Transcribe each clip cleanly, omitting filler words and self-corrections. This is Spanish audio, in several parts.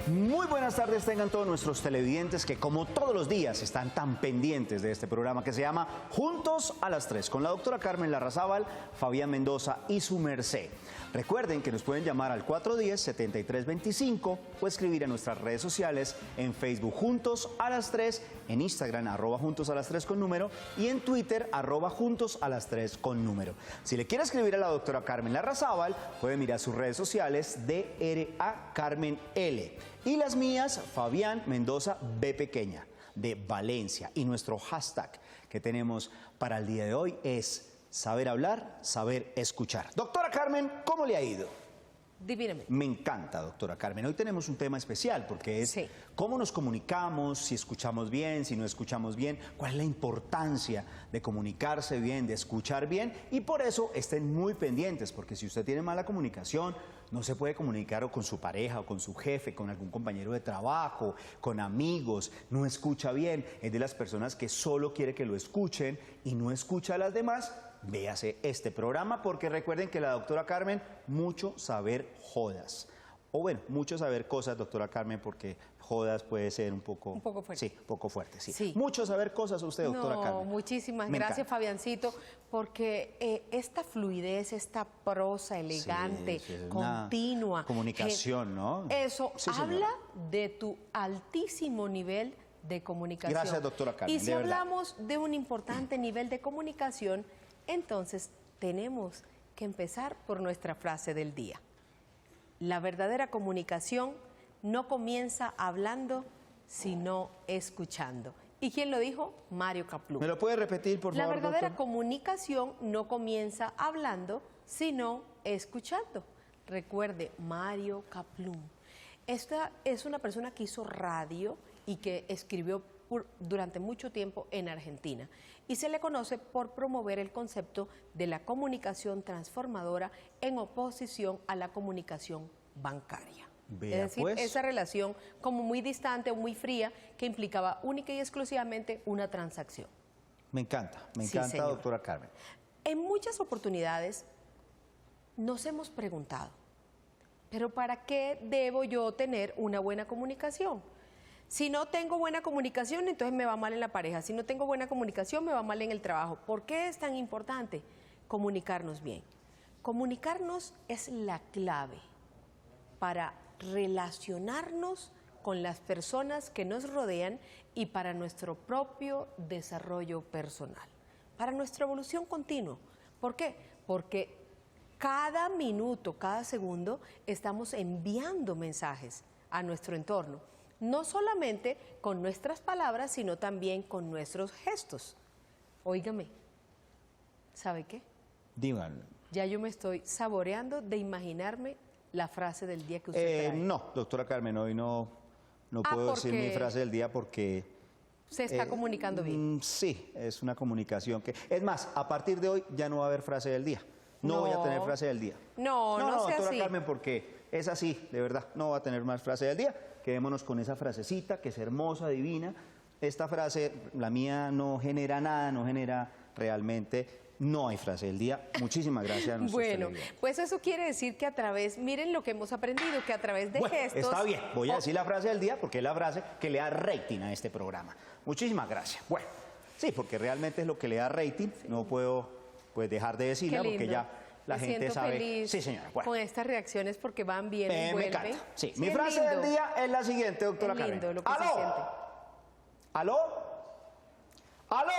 Muy buenas tardes tengan todos nuestros televidentes que como todos los días están tan pendientes de este programa que se llama Juntos a las 3 con la doctora Carmen Larrazábal, Fabián Mendoza y su merced. Recuerden que nos pueden llamar al 410-7325 o escribir en nuestras redes sociales en Facebook Juntos a las 3, en Instagram @Juntos a las 3 con número y en Twitter @Juntos a las 3 con número. Si le quiere escribir a la doctora Carmen Larrazábal, puede mirar sus redes sociales DRA Carmen L. Y las mías, Fabián Mendoza B pequeña, de Valencia. Y nuestro hashtag que tenemos para el día de hoy es saber hablar, saber escuchar. Doctora Carmen, ¿cómo le ha ido? Divinamente. Me encanta, doctora Carmen. Hoy tenemos un tema especial porque es cómo nos comunicamos, si escuchamos bien, si no escuchamos bien, cuál es la importancia de comunicarse bien, de escuchar bien. Y por eso estén muy pendientes, porque si usted tiene mala comunicación, no se puede comunicar o con su pareja, o con su jefe, con algún compañero de trabajo, con amigos, no escucha bien, es de las personas que solo quiere que lo escuchen y no escucha a las demás. Véase este programa porque recuerden que la doctora Carmen, mucho saber jodas. O bueno, mucho saber cosas, doctora Carmen, porque jodas puede ser un poco fuerte. Sí, un poco fuerte, sí. Mucho saber cosas usted, doctora Carmen. Muchísimas gracias, Fabiancito, porque esta fluidez, esta prosa elegante, continua. Comunicación, ¿no? Eso habla de tu altísimo nivel de comunicación. Gracias, doctora Carmen. Y si hablamos de un importante nivel de comunicación, entonces tenemos que empezar por nuestra frase del día. La verdadera comunicación no comienza hablando, sino escuchando. ¿Y quién lo dijo? Mario Kaplún. ¿Me lo puede repetir, por favor, La verdadera doctor? comunicación no comienza hablando, sino escuchando. Recuerde, Mario Kaplún. Esta es una persona que hizo radio y que escribió durante mucho tiempo en Argentina y se le conoce por promover el concepto de la comunicación transformadora en oposición a la comunicación bancaria. Vea, es decir, esa relación como muy distante o muy fría que implicaba única y exclusivamente una transacción. Me encanta, señor. Doctora Carmen. En muchas oportunidades nos hemos preguntado, ¿pero para qué debo yo tener una buena comunicación? Si no tengo buena comunicación, entonces me va mal en la pareja. Si no tengo buena comunicación, me va mal en el trabajo. ¿Por qué es tan importante comunicarnos bien? Comunicarnos es la clave para relacionarnos con las personas que nos rodean y para nuestro propio desarrollo personal, para nuestra evolución continua. ¿Por qué? Porque cada minuto, cada segundo, estamos enviando mensajes a nuestro entorno. No solamente con nuestras palabras, sino también con nuestros gestos. Óigame, ¿sabe qué? Díganlo. Ya yo me estoy saboreando de imaginarme la frase del día que usted trae. No, doctora Carmen, hoy no puedo decir mi frase del día porque... ¿Se está comunicando bien? Sí, es una comunicación que... Es más, a partir de hoy ya no va a haber frase del día. No voy a tener frase del día. No sea doctora así. Carmen, porque es así, de verdad, no va a tener más frase del día. Quedémonos con esa frasecita que es hermosa, divina. Esta frase, la mía, no genera nada, no genera realmente, no hay frase del día. Muchísimas gracias a nuestros televidentes. Pues eso quiere decir que a través, miren lo que hemos aprendido, que a través de gestos... Está bien, voy a decir la frase del día porque es la frase que le da rating a este programa. Muchísimas gracias. Bueno, sí, porque realmente es lo que le da rating, no puedo pues dejar de decirla porque ya... La gente sabe. Feliz sí, señora. Bueno. Con estas reacciones porque van bien y vuelven. Me encanta. Sí. Mi frase del día es la siguiente, doctora Carmen. Lindo lo que se siente. ¿Aló? ¿Aló?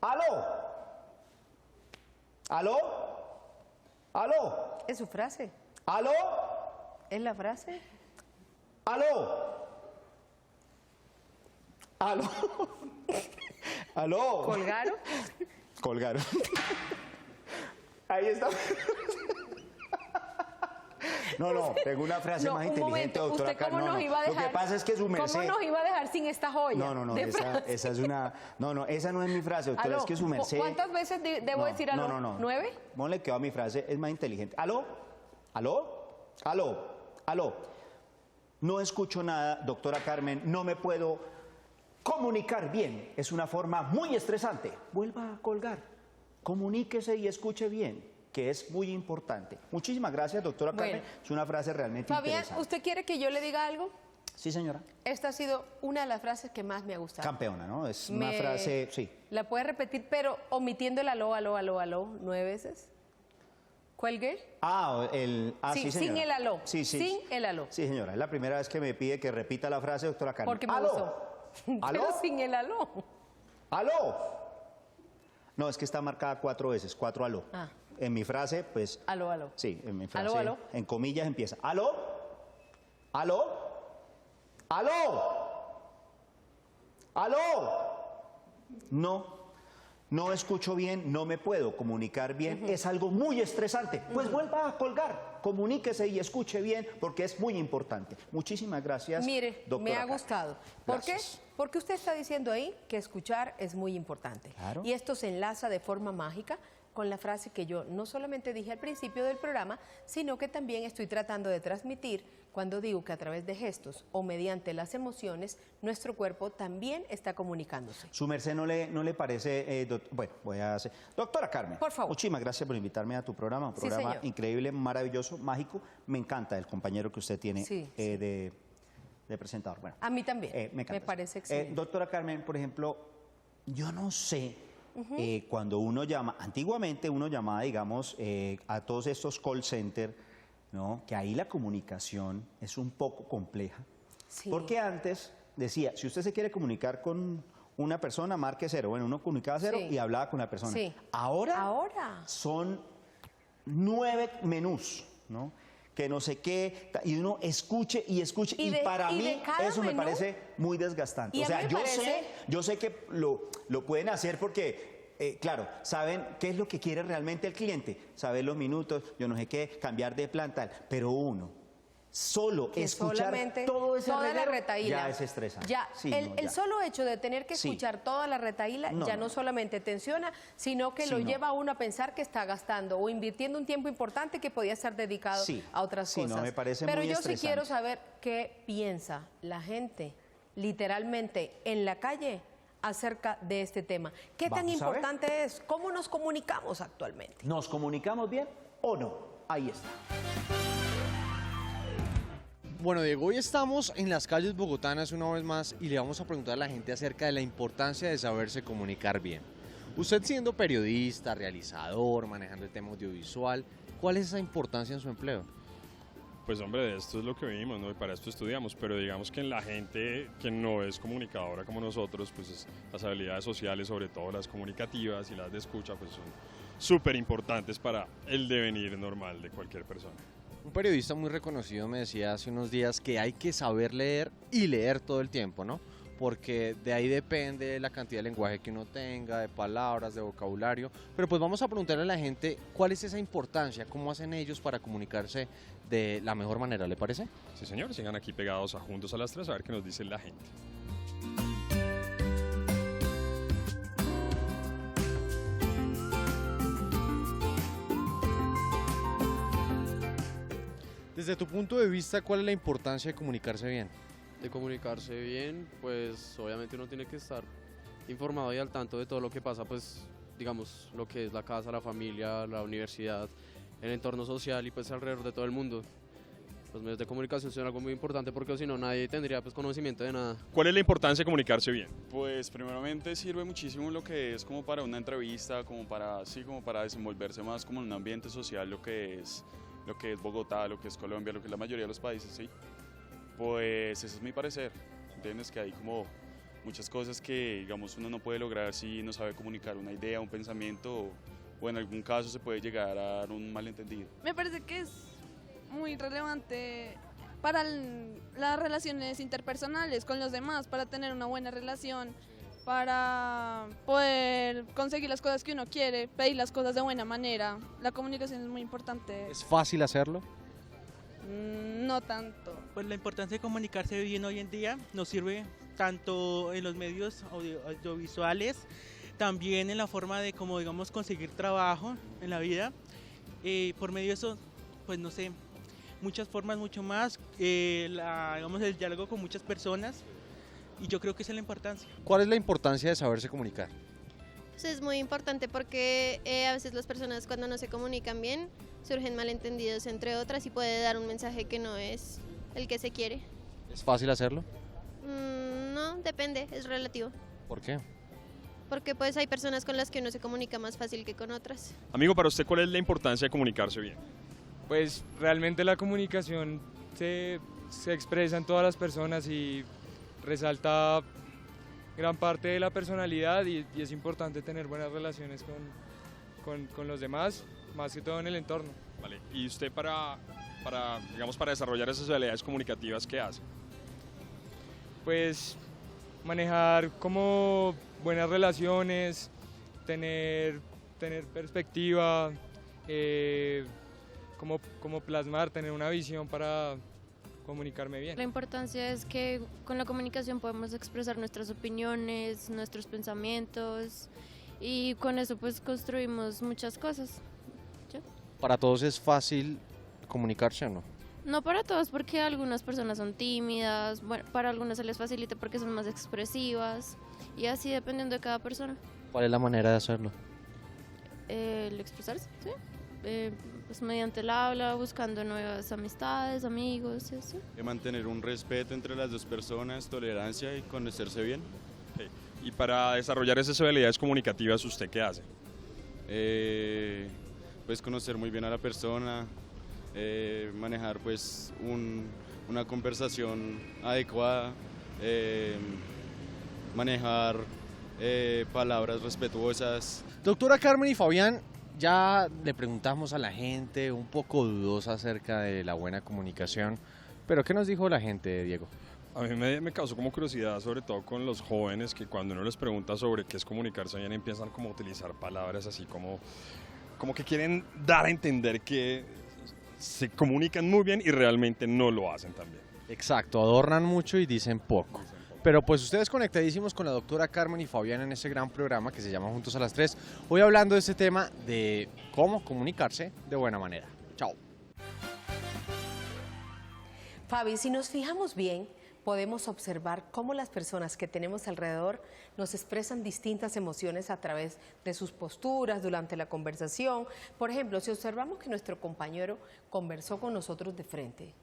¿Aló? ¿Aló? ¿Aló? ¿Es su frase? ¿Aló? ¿Es la frase? ¿Aló? ¿Aló? ¿Aló? ¿Colgaron? Colgaron. Ahí está. No, tengo una frase más inteligente, doctora Carmen. ¿Cómo nos iba a dejar? Lo que pasa es que su merced... ¿Cómo nos iba a dejar sin esta joya? No, esa es una... No, esa no es mi frase, doctora, es que su merced... ¿Cuántas veces debo decir aló? No. ¿9? Ponle que va mi frase, es más inteligente. ¿Aló? ¿Aló? ¿Aló? ¿Aló? No escucho nada, doctora Carmen, no me puedo comunicar bien. Es una forma muy estresante. Vuelva a colgar. Comuníquese y escuche bien. que es muy importante. Muchísimas gracias, doctora Carmen. Bueno. Es una frase realmente Fabián, interesante. ¿usted quiere que yo le diga algo? Sí, señora. Esta ha sido una de las frases que más me ha gustado. Campeona, ¿no? Es una frase, sí. ¿La puede repetir, pero omitiendo el aló, aló, aló, aló 9 veces? ¿Cuelgue? Sí, sin señora. el aló. Sí, sí. Sin el aló. Sí, señora. Es la primera vez que me pide que repita la frase, doctora Carmen. Porque me ¡Aló! gustó. ¿Aló? Pero sin el aló. ¡Aló! No, es que está marcada 4 veces, 4 aló. Ah. En mi frase, pues... Aló, aló. Sí, en mi frase, Aló, aló. en comillas empieza. ¿Aló? ¿Aló? ¿Aló? ¿Aló? No escucho bien, no me puedo comunicar bien, es algo muy estresante. Pues vuelva a colgar, comuníquese y escuche bien porque es muy importante. Muchísimas gracias, Mire, doctora me ha Carmen. gustado. ¿Por qué? Gracias. Porque usted está diciendo ahí que escuchar es muy importante. Claro. Y esto se enlaza de forma mágica con la frase que yo no solamente dije al principio del programa, sino que también estoy tratando de transmitir cuando digo que a través de gestos o mediante las emociones, nuestro cuerpo también está comunicándose. Su merced no le parece, bueno, voy a hacer. Doctora Carmen, Por favor. muchísimas gracias por invitarme a tu programa, un Sí, programa señor. increíble, maravilloso, mágico. Me encanta el compañero que usted tiene Sí, de presentador. Bueno, A mí también, me encanta. parece excelente. Doctora Carmen, por ejemplo, yo no sé, cuando uno llama, antiguamente uno llamaba, digamos, a todos estos call centers, ¿no? Que ahí la comunicación es un poco compleja. Sí. Porque antes decía, si usted se quiere comunicar con una persona, marque 0. Bueno, uno comunicaba 0 Sí. y hablaba con la persona. Sí. Ahora son 9 menús, ¿no? Que no sé qué, y uno escuche y escuche, y, para y mí de cada eso me menú, parece muy desgastante. y O a sea, mí me yo parece- sé que lo pueden hacer porque, claro, saben qué es lo que quiere realmente el cliente, saber los minutos, yo no sé qué, cambiar de plan, tal, pero uno, solo que escuchar solamente todo ese toda la reguero, retaíla. ya es estresante. Ya, Sí, el, no, el ya. solo hecho de tener que Sí. escuchar toda la retaíla No, ya no. no solamente tensiona, sino que Sí, lo no. lleva a uno a pensar que está gastando o invirtiendo un tiempo importante que podía estar dedicado Sí, a otras sí, no, cosas. me parece Pero muy yo sí estresante. quiero saber qué piensa la gente literalmente en la calle acerca de este tema. ¿Qué tan Vamos a ver. importante es? ¿Cómo nos comunicamos actualmente? ¿Nos comunicamos bien o no? Ahí está. Bueno, Diego, hoy estamos en las calles bogotanas una vez más y le vamos a preguntar a la gente acerca de la importancia de saberse comunicar bien. Usted siendo periodista, realizador, manejando el tema audiovisual, ¿cuál es esa importancia en su empleo? Pues hombre, esto es lo que vivimos, ¿no? Y para esto estudiamos, pero digamos que en la gente que no es comunicadora como nosotros, pues las habilidades sociales, sobre todo las comunicativas y las de escucha, pues son súper importantes para el devenir normal de cualquier persona. Un periodista muy reconocido me decía hace unos días que hay que saber leer y leer todo el tiempo, ¿no? Porque de ahí depende la cantidad de lenguaje que uno tenga, de palabras, de vocabulario. Pero pues vamos a preguntarle a la gente cuál es esa importancia, cómo hacen ellos para comunicarse de la mejor manera, ¿le parece? Sí, señor, sigan aquí pegados a Juntos a las 3 a ver qué nos dice la gente. Desde tu punto de vista, ¿cuál es la importancia de comunicarse bien? De comunicarse bien, pues obviamente uno tiene que estar informado y al tanto de todo lo que pasa, pues digamos, lo que es la casa, la familia, la universidad, el entorno social y pues alrededor de todo el mundo. Los medios de comunicación son algo muy importante porque si no nadie tendría pues conocimiento de nada. ¿Cuál es la importancia de comunicarse bien? Pues primeramente sirve muchísimo lo que es como para una entrevista, como para desenvolverse más como en un ambiente social, lo que es Bogotá, lo que es Colombia, lo que es la mayoría de los países, ¿sí? Pues ese es mi parecer, ¿entiendes? Que hay como muchas cosas que, digamos, uno no puede lograr si no sabe comunicar una idea, un pensamiento, o en algún caso se puede llegar a dar un malentendido. Me parece que es muy relevante para las relaciones interpersonales con los demás, para tener una buena relación, para poder conseguir las cosas que uno quiere, pedir las cosas de buena manera. La comunicación es muy importante. ¿Es fácil hacerlo? No tanto. Pues la importancia de comunicarse bien hoy en día nos sirve tanto en los medios audiovisuales, también en la forma de como digamos conseguir trabajo en la vida. Por medio de eso, pues no sé, muchas formas, mucho más, digamos el diálogo con muchas personas y yo creo que esa es la importancia. ¿Cuál es la importancia de saberse comunicar? Pues es muy importante porque a veces las personas cuando no se comunican bien surgen malentendidos entre otras y puede dar un mensaje que no es el que se quiere. ¿Es fácil hacerlo? No, depende, es relativo. ¿Por qué? Porque pues hay personas con las que uno se comunica más fácil que con otras. Amigo, para usted, ¿cuál es la importancia de comunicarse bien? Pues realmente la comunicación se expresa en todas las personas y resalta gran parte de la personalidad y es importante tener buenas relaciones con los demás, más que todo en el entorno. Vale. ¿Y usted digamos, para desarrollar esas habilidades comunicativas, qué hace? Pues manejar como buenas relaciones, tener perspectiva, como plasmar, tener una visión para comunicarme bien. La importancia es que con la comunicación podemos expresar nuestras opiniones, nuestros pensamientos y con eso pues construimos muchas cosas. ¿Ya? ¿Para todos es fácil comunicarse o no? No para todos porque algunas personas son tímidas, bueno, para algunas se les facilita porque son más expresivas y así dependiendo de cada persona. ¿Cuál es la manera de hacerlo? El expresarse, ¿sí? Pues mediante el habla, buscando nuevas amistades, amigos, eso. De mantener un respeto entre las dos personas, tolerancia y conocerse bien. Okay. Y para desarrollar esas habilidades comunicativas, ¿usted qué hace? Pues conocer muy bien a la persona, manejar pues una conversación adecuada, manejar palabras respetuosas. Doctora Carmen y Fabián, ya le preguntamos a la gente un poco dudosa acerca de la buena comunicación, pero ¿qué nos dijo la gente, Diego? A mí me causó como curiosidad, sobre todo con los jóvenes, que cuando uno les pregunta sobre qué es comunicarse bien, empiezan como a utilizar palabras así como que quieren dar a entender que se comunican muy bien y realmente no lo hacen tan bien. Exacto, adornan mucho y dicen poco. Pero pues ustedes conectadísimos con la doctora Carmen y Fabián en este gran programa que se llama Juntos a las 3, hoy hablando de este tema de cómo comunicarse de buena manera. Chao. Fabi, si nos fijamos bien, podemos observar cómo las personas que tenemos alrededor nos expresan distintas emociones a través de sus posturas durante la conversación. Por ejemplo, si observamos que nuestro compañero conversó con nosotros de frente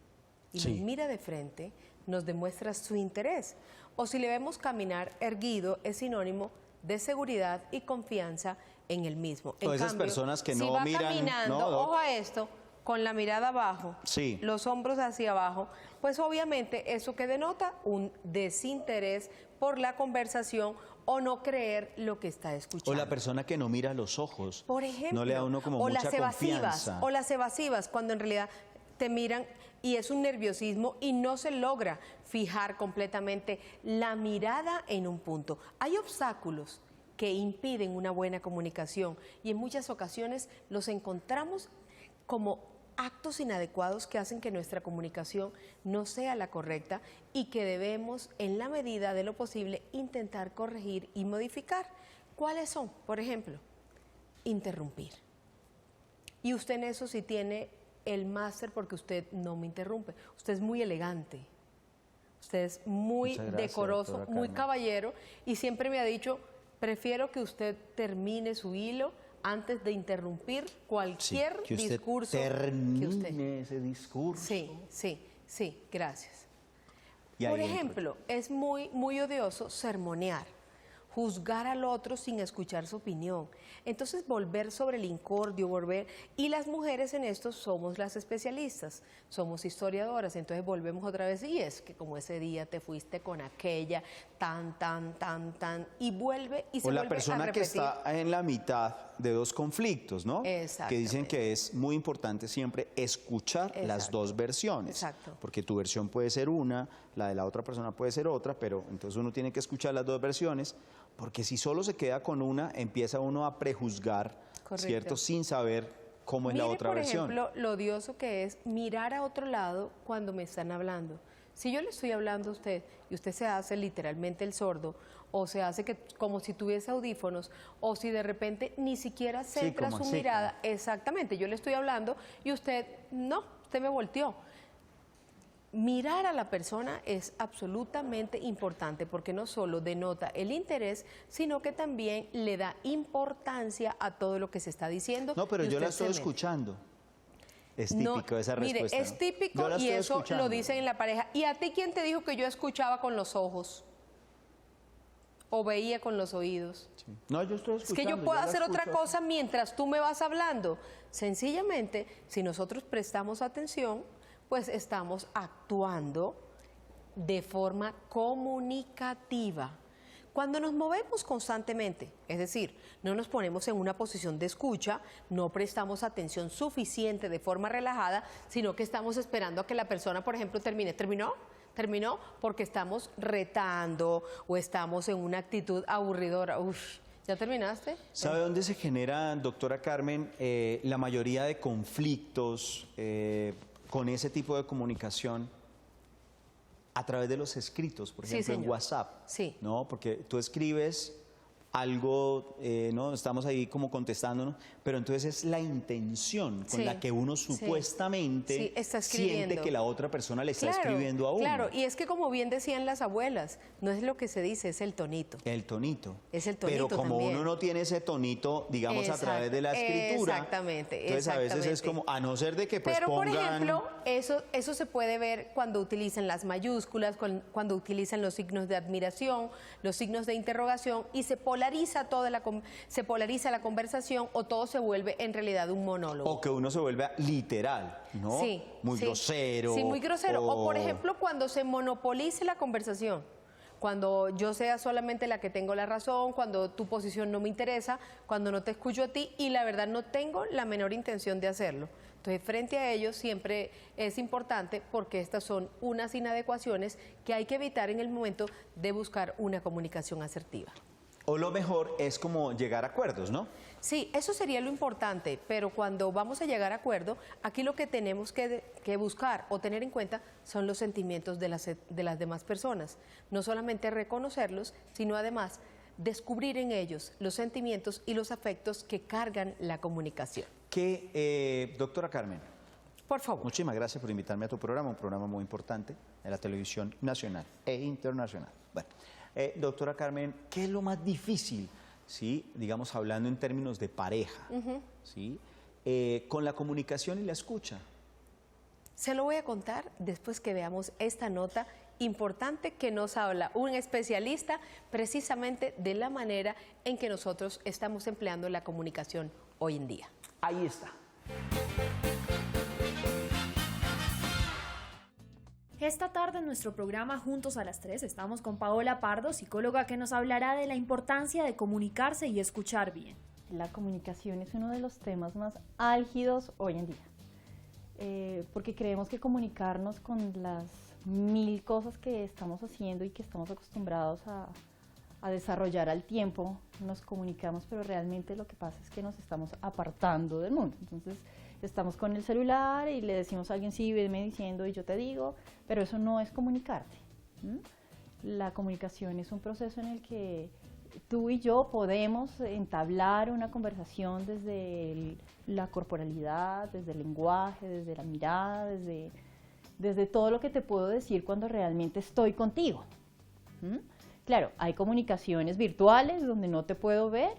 y nos mira de frente, nos demuestra su interés. O si le vemos caminar erguido, es sinónimo de seguridad y confianza en el mismo. Todas esas personas que no miran, caminando, ¿no, Doc? ojo a esto, con la mirada abajo, los hombros hacia abajo, pues obviamente eso que denota un desinterés por la conversación o no creer lo que está escuchando. O la persona que no mira a los ojos. Por ejemplo, no le da a uno como o mucha las evasivas, confianza. o las evasivas, cuando en realidad te miran y es un nerviosismo y no se logra fijar completamente la mirada en un punto. Hay obstáculos que impiden una buena comunicación y en muchas ocasiones los encontramos como actos inadecuados que hacen que nuestra comunicación no sea la correcta y que debemos, en la medida de lo posible, intentar corregir y modificar. ¿Cuáles son? Por ejemplo, interrumpir. Y usted en eso sí tiene el máster porque usted no me interrumpe. Usted es muy elegante, usted es muy decoroso, muy caballero y siempre me ha dicho, prefiero que usted termine su hilo antes de interrumpir cualquier que usted discurso termine que usted. ese discurso. Sí, gracias. Y Por ahí ejemplo, es muy odioso sermonear, juzgar al otro sin escuchar su opinión. Entonces, volver sobre el incordio, y las mujeres en esto somos las especialistas, somos historiadoras, entonces volvemos otra vez, y es que como ese día te fuiste con aquella, tan, y vuelve y se o la vuelve a persona que repetir. está en la mitad de dos conflictos, ¿no? Que dicen que es muy importante siempre escuchar las dos versiones. Exacto. Porque tu versión puede ser una, la de la otra persona puede ser otra, pero entonces uno tiene que escuchar las dos versiones, porque si solo se queda con una, empieza uno a prejuzgar, ¿cierto? Sin saber cómo es la otra versión. Por ejemplo, lo odioso que es mirar a otro lado cuando me están hablando. Si yo le estoy hablando a usted y usted se hace literalmente el sordo, o se hace que como si tuviese audífonos, o si de repente ni siquiera centra su mirada, exactamente, yo le estoy hablando y usted no, usted me volteó. mirar a la persona es absolutamente importante porque no solo denota el interés, sino que también le da importancia a todo lo que se está diciendo. No, pero y yo la usted estoy se mete. escuchando. Es típico esa respuesta. Mire, es ¿no? típico Yo la y estoy eso escuchando. lo dicen en la pareja. ¿Y a ti quién te dijo que yo escuchaba con los ojos? ¿O veía con los oídos? Sí. No, yo estoy Es escuchando. que yo puedo la hacer otra escucho. cosa mientras tú me vas hablando. Sencillamente, si nosotros prestamos atención, pues estamos actuando de forma comunicativa. Cuando nos movemos constantemente, es decir, no nos ponemos en una posición de escucha, no prestamos atención suficiente de forma relajada, sino que estamos esperando a que la persona, por ejemplo, termine. ¿Terminó? ¿Terminó? Porque estamos retando o estamos en una actitud aburridora. Uf, ¿ya terminaste? ¿Sabe dónde se genera, doctora Carmen, la mayoría de conflictos con ese tipo de comunicación? A través de los escritos, por Sí, ejemplo, en señor. WhatsApp. Sí. ¿No? Porque tú escribes algo, ¿no? Estamos ahí como contestándonos, pero entonces es la intención con Sí, la que uno sí. supuestamente Sí, está siente escribiendo. que la otra persona le está Claro, escribiendo a uno. Claro, y es que como bien decían las abuelas, no es lo que se dice, es el tonito. El tonito. Es el tonito Pero como también. uno no tiene ese tonito, digamos, a Exacto, través de la escritura, exactamente, entonces a veces es exactamente. como, a no ser de que pues Pero, por pongan... ejemplo, eso se puede ver cuando utilizan las mayúsculas, cuando utilizan los signos de admiración, los signos de interrogación, y se polariza se polariza la conversación o todo se vuelve en realidad un monólogo. O que uno se vuelve literal, ¿no? Sí, Muy sí. grosero. Sí, muy grosero. O, por ejemplo, cuando se monopolice la conversación. Cuando yo sea solamente la que tengo la razón, cuando tu posición no me interesa, cuando no te escucho a ti y la verdad no tengo la menor intención de hacerlo. Entonces, frente a ello siempre es importante porque estas son unas inadecuaciones que hay que evitar en el momento de buscar una comunicación asertiva. O lo mejor es como llegar a acuerdos, ¿no? Sí, eso sería lo importante, pero cuando vamos a llegar a acuerdo, aquí lo que tenemos que buscar o tener en cuenta son los sentimientos de las demás personas. No solamente reconocerlos, sino además descubrir en ellos los sentimientos y los afectos que cargan la comunicación. Doctora Carmen, por favor. Muchísimas gracias por invitarme a tu programa, un programa muy importante de la televisión nacional e internacional. Bueno, doctora Carmen, ¿qué es lo más difícil, sí, digamos hablando en términos de pareja, sí, con la comunicación y la escucha? Se lo voy a contar después que veamos esta nota importante que nos habla un especialista precisamente de la manera en que nosotros estamos empleando la comunicación hoy en día. Ahí está. Esta tarde en nuestro programa Juntos a las 3 estamos con Paola Pardo, psicóloga, que nos hablará de la importancia de comunicarse y escuchar bien. La comunicación es uno de los temas más álgidos hoy en día, porque creemos que comunicarnos con las 1000 cosas que estamos haciendo y que estamos acostumbrados a desarrollar al tiempo, nos comunicamos, pero realmente lo que pasa es que nos estamos apartando del mundo. Entonces, estamos con el celular y le decimos a alguien, sí, veme diciendo y yo te digo, pero eso no es comunicarte. La comunicación es un proceso en el que tú y yo podemos entablar una conversación desde la corporalidad, desde el lenguaje, desde la mirada, desde todo lo que te puedo decir cuando realmente estoy contigo. Claro, hay comunicaciones virtuales donde no te puedo ver,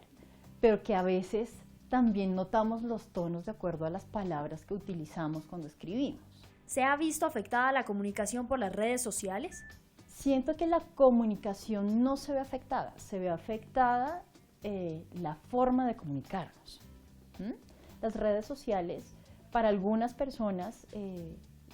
pero que a veces también notamos los tonos de acuerdo a las palabras que utilizamos cuando escribimos. ¿Se ha visto afectada la comunicación por las redes sociales? Siento que la comunicación no se ve afectada, se ve afectada la forma de comunicarnos. Las redes sociales para algunas personas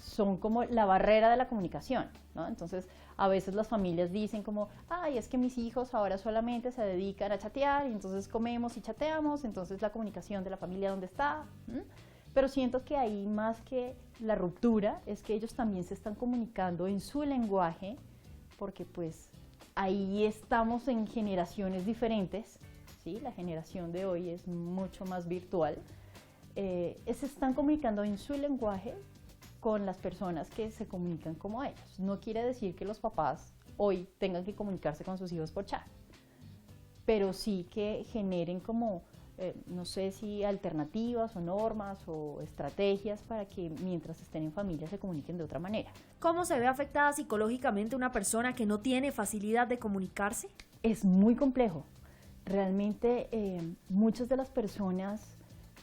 son como la barrera de la comunicación, ¿no? Entonces, a veces las familias dicen como, ay, es que mis hijos ahora solamente se dedican a chatear y entonces comemos y chateamos, entonces la comunicación de la familia, ¿dónde está? Pero siento que ahí más que la ruptura es que ellos también se están comunicando en su lenguaje, porque pues ahí estamos en generaciones diferentes, ¿sí? La generación de hoy es mucho más virtual, se están comunicando en su lenguaje con las personas que se comunican como ellos. No quiere decir que los papás hoy tengan que comunicarse con sus hijos por chat, pero sí que generen como no sé si alternativas o normas o estrategias para que mientras estén en familia se comuniquen de otra manera. ¿Cómo se ve afectada psicológicamente una persona que no tiene facilidad de comunicarse? Es muy complejo. Realmente muchas de las personas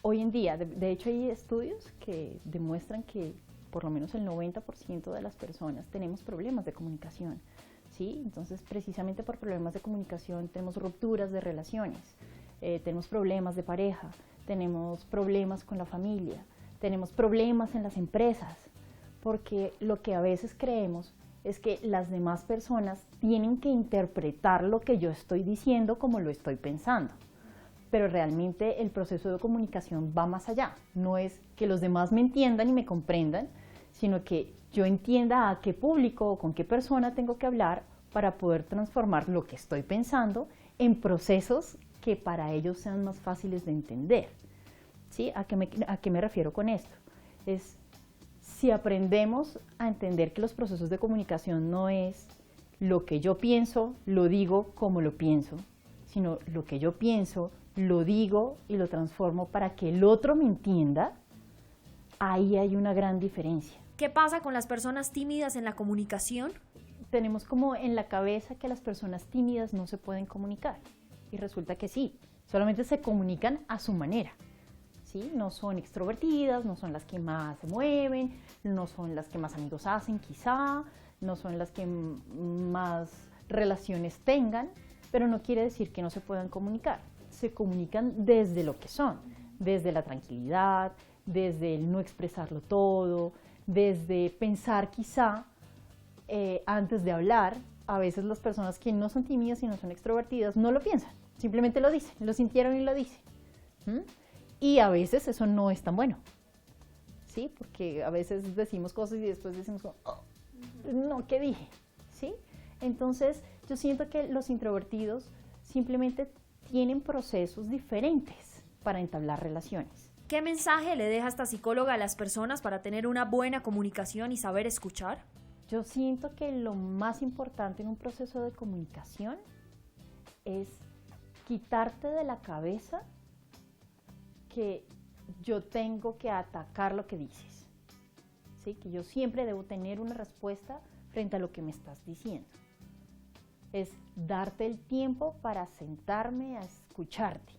hoy en día, de hecho hay estudios que demuestran que por lo menos el 90% de las personas tenemos problemas de comunicación, ¿sí? Entonces precisamente por problemas de comunicación tenemos rupturas de relaciones. Tenemos problemas de pareja, tenemos problemas con la familia, tenemos problemas en las empresas, porque lo que a veces creemos es que las demás personas tienen que interpretar lo que yo estoy diciendo como lo estoy pensando. Pero realmente el proceso de comunicación va más allá. No es que los demás me entiendan y me comprendan, sino que yo entienda a qué público o con qué persona tengo que hablar para poder transformar lo que estoy pensando en procesos que para ellos sean más fáciles de entender. ¿Sí? ¿A qué me refiero con esto? Es si aprendemos a entender que los procesos de comunicación no es lo que yo pienso, lo digo como lo pienso, sino lo que yo pienso, lo digo y lo transformo para que el otro me entienda, ahí hay una gran diferencia. ¿Qué pasa con las personas tímidas en la comunicación? Tenemos como en la cabeza que las personas tímidas no se pueden comunicar. Y resulta que sí, solamente se comunican a su manera, ¿sí? No son extrovertidas, no son las que más se mueven, no son las que más amigos hacen quizá, no son las que más relaciones tengan, pero no quiere decir que no se puedan comunicar. Se comunican desde lo que son, desde la tranquilidad, desde el no expresarlo todo, desde pensar quizá antes de hablar. A veces las personas que no son tímidas y no son extrovertidas no lo piensan, simplemente lo dicen, lo sintieron y lo dicen. Y a veces eso no es tan bueno, ¿sí? Porque a veces decimos cosas y después decimos, oh, no, ¿qué dije? ¿Sí? Entonces yo siento que los introvertidos simplemente tienen procesos diferentes para entablar relaciones. ¿Qué mensaje le deja esta psicóloga a las personas para tener una buena comunicación y saber escuchar? Yo siento que lo más importante en un proceso de comunicación es quitarte de la cabeza que yo tengo que atacar lo que dices, ¿sí? Que yo siempre debo tener una respuesta frente a lo que me estás diciendo. Es darte el tiempo para sentarme a escucharte.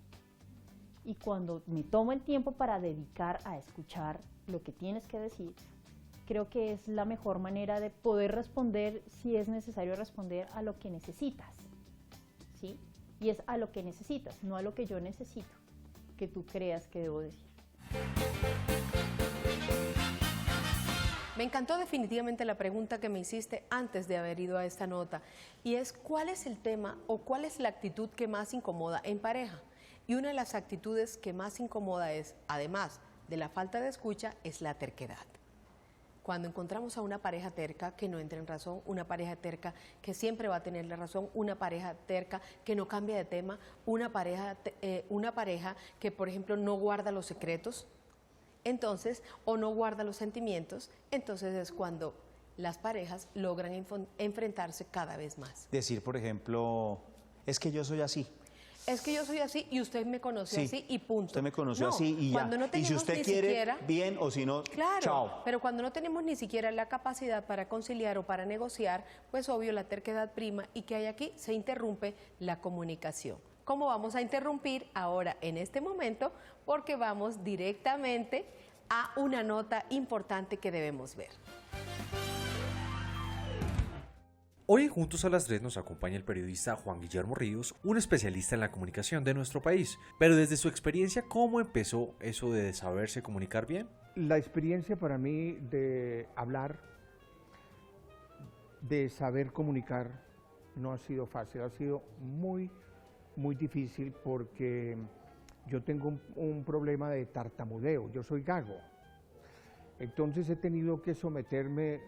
Y cuando me tomo el tiempo para dedicar a escuchar lo que tienes que decir, creo que es la mejor manera de poder responder, si es necesario responder, a lo que necesitas, ¿sí? Y es a lo que necesitas, no a lo que yo necesito, que tú creas que debo decir. Me encantó definitivamente la pregunta que me hiciste antes de haber ido a esta nota, y es ¿cuál es el tema o cuál es la actitud que más incomoda en pareja? Y una de las actitudes que más incomoda es, además de la falta de escucha, es la terquedad. Cuando encontramos a una pareja terca que no entra en razón, una pareja terca que siempre va a tener la razón, una pareja terca que no cambia de tema, una pareja que, por ejemplo, no guarda los secretos, entonces, o no guarda los sentimientos, entonces es cuando las parejas logran enfrentarse cada vez más. Decir, por ejemplo, es que yo soy así. Es que yo soy así y usted me conoce así y punto. Usted me conoció así y ya. No y si usted quiere, bien, o si no, claro, chao. Pero cuando no tenemos ni siquiera la capacidad para conciliar o para negociar, pues obvio la terquedad prima y que hay aquí se interrumpe la comunicación. ¿Cómo vamos a interrumpir ahora en este momento? Porque vamos directamente a una nota importante que debemos ver. Hoy en Juntos a las 3 nos acompaña el periodista Juan Guillermo Ríos, un especialista en la comunicación de nuestro país. Pero desde su experiencia, ¿cómo empezó eso de saberse comunicar bien? La experiencia para mí de hablar, de saber comunicar, no ha sido fácil, ha sido muy difícil porque yo tengo un problema de tartamudeo, yo soy gago. Entonces he tenido que someterme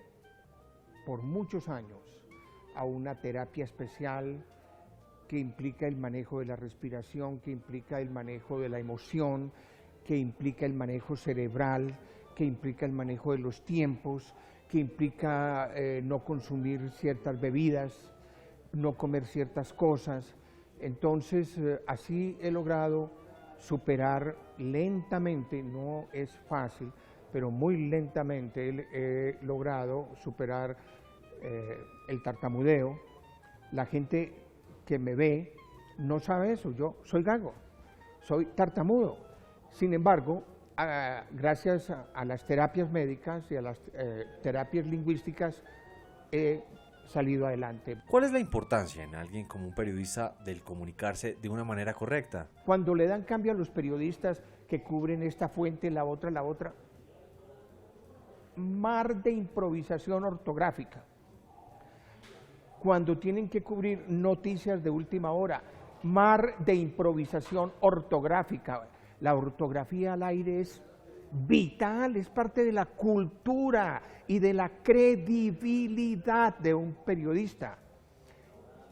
por muchos años a una terapia especial que implica el manejo de la respiración, que implica el manejo de la emoción, que implica el manejo cerebral, que implica el manejo de los tiempos, que implica no consumir ciertas bebidas, no comer ciertas cosas. Entonces así he logrado superar lentamente, no es fácil, pero muy lentamente he logrado superar el tartamudeo. La gente que me ve no sabe eso, yo soy gago, soy tartamudo. Sin embargo, gracias a las terapias médicas y a las terapias lingüísticas he salido adelante. ¿Cuál es la importancia en alguien como un periodista del comunicarse de una manera correcta? Cuando le dan cambio a los periodistas que cubren esta fuente, la otra, mar de improvisación ortográfica. Cuando tienen que cubrir noticias de última hora, mar de improvisación ortográfica. La ortografía al aire es vital, es parte de la cultura y de la credibilidad de un periodista.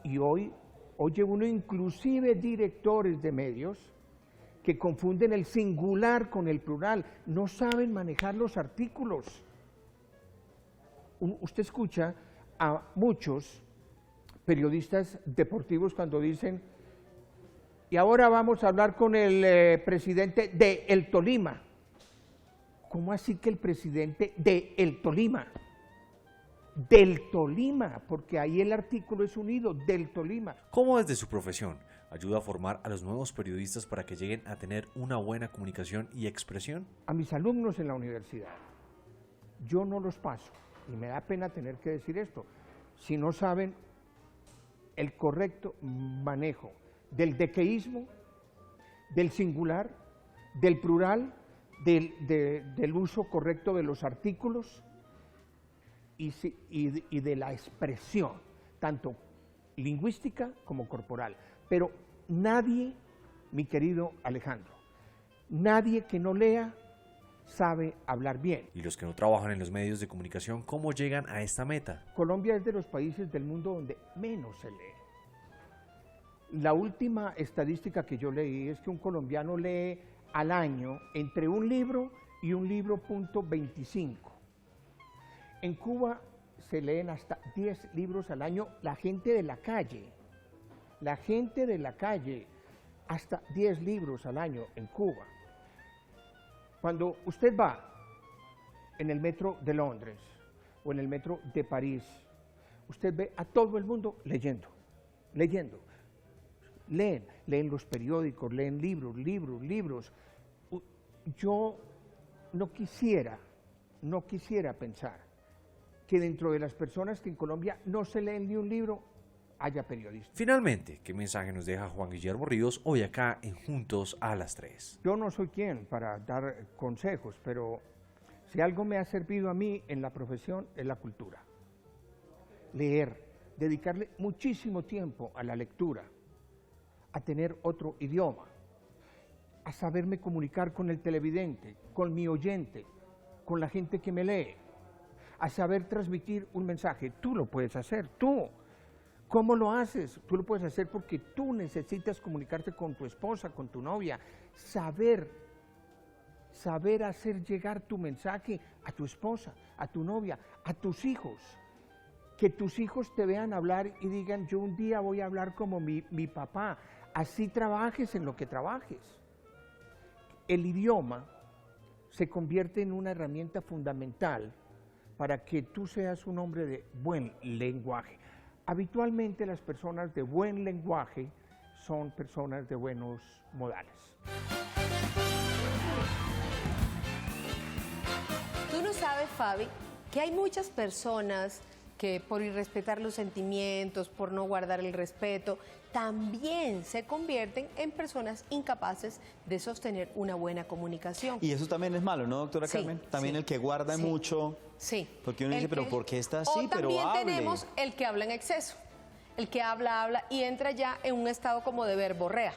Y hoy oye uno inclusive directores de medios que confunden el singular con el plural, no saben manejar los artículos. Usted escucha a muchos periodistas deportivos cuando dicen: y ahora vamos a hablar con el presidente de el Tolima. ¿Cómo así que el presidente de el Tolima? Del Tolima, porque ahí el artículo es unido, del Tolima. ¿Cómo desde su profesión ayuda a formar a los nuevos periodistas para que lleguen a tener una buena comunicación y expresión? A mis alumnos en la universidad, yo no los paso, y me da pena tener que decir esto, si no saben el correcto manejo del dequeísmo, del singular, del plural, del uso correcto de los artículos y de la expresión, tanto lingüística como corporal. Pero nadie, mi querido Alejandro, nadie que no lea sabe hablar bien. Y los que no trabajan en los medios de comunicación, ¿cómo llegan a esta meta? Colombia es de los países del mundo donde menos se lee. La última estadística que yo leí es que un colombiano lee al año entre un libro y un libro .25. En Cuba se leen hasta 10 libros al año, la gente de la calle, hasta 10 libros al año en Cuba. Cuando usted va en el metro de Londres o en el metro de París, usted ve a todo el mundo leyendo. Leen los periódicos, leen libros. Yo no quisiera pensar que dentro de las personas que en Colombia no se leen ni un libro, haya periodistas. Finalmente, ¿qué mensaje nos deja Juan Guillermo Ríos hoy acá en Juntos a las 3? Yo no soy quien para dar consejos, pero si algo me ha servido a mí en la profesión es la cultura. Leer, dedicarle muchísimo tiempo a la lectura, a tener otro idioma, a saberme comunicar con el televidente, con mi oyente, con la gente que me lee, a saber transmitir un mensaje. Tú lo puedes hacer, tú. ¿Cómo lo haces? Tú lo puedes hacer porque tú necesitas comunicarte con tu esposa, con tu novia, saber hacer llegar tu mensaje a tu esposa, a tu novia, a tus hijos. Que tus hijos te vean hablar y digan: yo un día voy a hablar como mi papá. Así trabajes en lo que trabajes. El idioma se convierte en una herramienta fundamental para que tú seas un hombre de buen lenguaje. Habitualmente las personas de buen lenguaje son personas de buenos modales. Tú no sabes, Fabi, que hay muchas personas que por irrespetar los sentimientos, por no guardar el respeto, también se convierten en personas incapaces de sostener una buena comunicación. Y eso también es malo, ¿no, doctora Carmen? También el que guarda mucho. Sí. Porque uno dice, pero ¿por qué está así? O también pero hable. tenemos el que habla en exceso. El que habla y entra ya en un estado como de verborrea.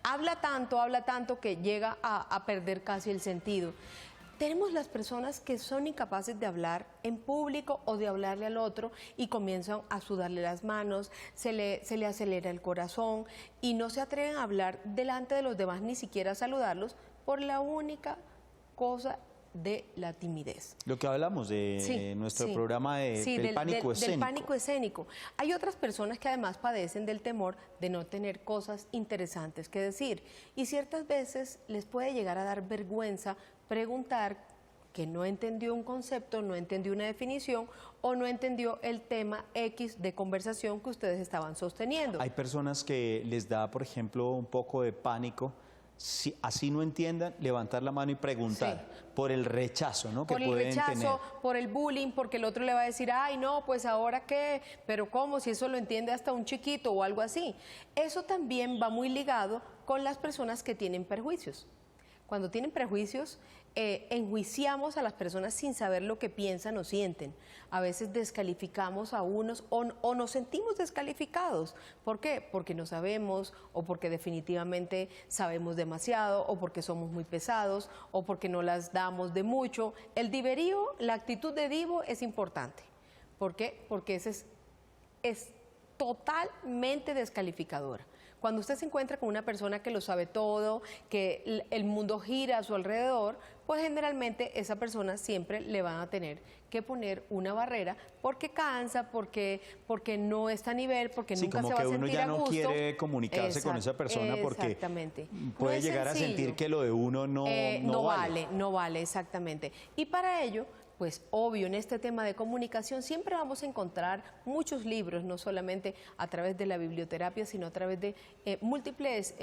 Habla tanto que llega a perder casi el sentido. Tenemos las personas que son incapaces de hablar en público o de hablarle al otro y comienzan a sudarle las manos, se le acelera el corazón y no se atreven a hablar delante de los demás, ni siquiera a saludarlos, por la única cosa de la timidez. Lo que hablamos de nuestro programa del pánico escénico. Del pánico escénico. Hay otras personas que además padecen del temor de no tener cosas interesantes que decir y ciertas veces les puede llegar a dar vergüenza preguntar que no entendió un concepto, no entendió una definición o no entendió el tema X de conversación que ustedes estaban sosteniendo. Hay personas que les da, por ejemplo, un poco de pánico. Si así no entiendan, levantar la mano y preguntar por el rechazo, ¿no? Que pueden tener. Por el rechazo, por el bullying, porque el otro le va a decir, ay, no, pues ahora qué, pero ¿cómo? Si eso lo entiende hasta un chiquito o algo así. Eso también va muy ligado con las personas que tienen perjuicios. Cuando tienen prejuicios, enjuiciamos a las personas sin saber lo que piensan o sienten. A veces descalificamos a unos o nos sentimos descalificados. ¿Por qué? Porque no sabemos o porque definitivamente sabemos demasiado o porque somos muy pesados o porque no las damos de mucho. El diverío, la actitud de divo es importante. ¿Por qué? Porque ese es totalmente descalificadora. Cuando usted se encuentra con una persona que lo sabe todo, que el mundo gira a su alrededor, pues generalmente esa persona siempre le van a tener que poner una barrera porque cansa, porque no está a nivel, porque nunca se va a sentir a gusto. Sí, como que uno ya no quiere comunicarse con esa persona porque puede llegar a sentir que lo de uno no vale. No vale, exactamente. Y para ello, pues obvio, en este tema de comunicación siempre vamos a encontrar muchos libros, no solamente a través de la biblioterapia, sino a través de múltiples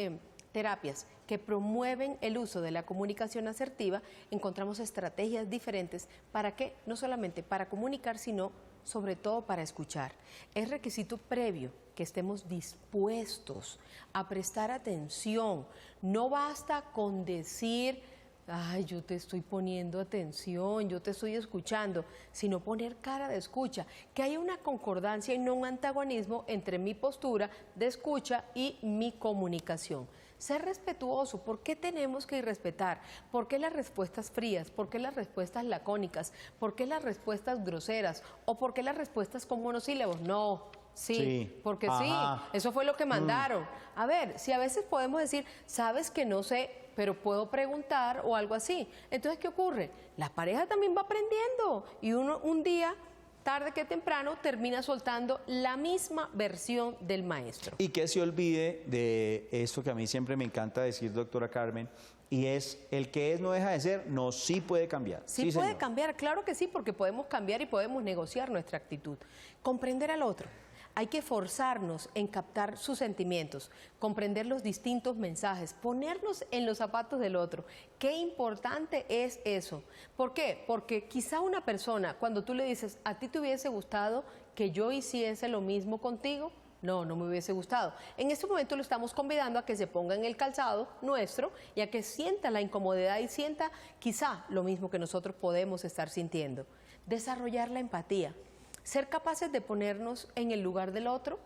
terapias que promueven el uso de la comunicación asertiva. Encontramos estrategias diferentes para que, no solamente para comunicar, sino sobre todo para escuchar. Es requisito previo que estemos dispuestos a prestar atención. No basta con decir, ay, yo te estoy poniendo atención, yo te estoy escuchando, sino poner cara de escucha, que haya una concordancia y no un antagonismo entre mi postura de escucha y mi comunicación. Ser respetuoso. ¿Por qué tenemos que irrespetar? ¿Por qué las respuestas frías? ¿Por qué las respuestas lacónicas? ¿Por qué las respuestas groseras? ¿O por qué las respuestas con monosílabos? No. Sí, porque sí, eso fue lo que mandaron. A ver, si a veces podemos decir, sabes que no sé, pero puedo preguntar o algo así. Entonces, ¿qué ocurre? La pareja también va aprendiendo y uno un día, tarde que temprano, termina soltando la misma versión del maestro. Y que se olvide de esto que a mí siempre me encanta decir, doctora Carmen, y es el que es no deja de ser, no, sí puede cambiar. Sí puede cambiar, claro que sí, porque podemos cambiar y podemos negociar nuestra actitud. Comprender al otro. Hay que forzarnos en captar sus sentimientos, comprender los distintos mensajes, ponernos en los zapatos del otro. Qué importante es eso. ¿Por qué? Porque quizá una persona, cuando tú le dices, ¿a ti te hubiese gustado que yo hiciese lo mismo contigo? No, no me hubiese gustado. En este momento lo estamos convidando a que se ponga en el calzado nuestro y a que sienta la incomodidad y sienta quizá lo mismo que nosotros podemos estar sintiendo. Desarrollar la empatía. Ser capaces de ponernos en el lugar del otro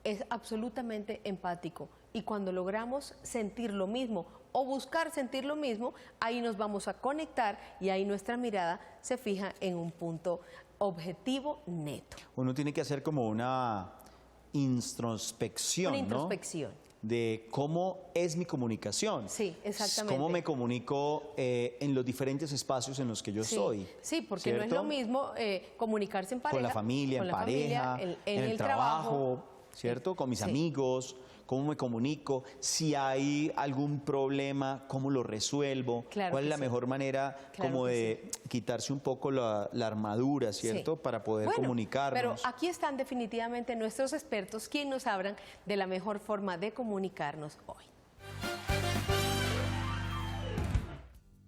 es absolutamente empático y cuando logramos sentir lo mismo o buscar sentir lo mismo, ahí nos vamos a conectar y ahí nuestra mirada se fija en un punto objetivo neto. Uno tiene que hacer como una introspección, Una introspección. ¿no? De cómo es mi comunicación. Sí, exactamente. Cómo me comunico en los diferentes espacios en los que yo estoy. Sí, porque ¿cierto? no es lo mismo comunicarse en pareja. Con la familia, en pareja, en el trabajo, ¿cierto? Con mis amigos, cómo me comunico, si hay algún problema, cómo lo resuelvo, cuál es la mejor manera como de quitarse un poco la armadura, ¿cierto? Para poder comunicarnos. Pero aquí están definitivamente nuestros expertos quienes nos hablan de la mejor forma de comunicarnos hoy.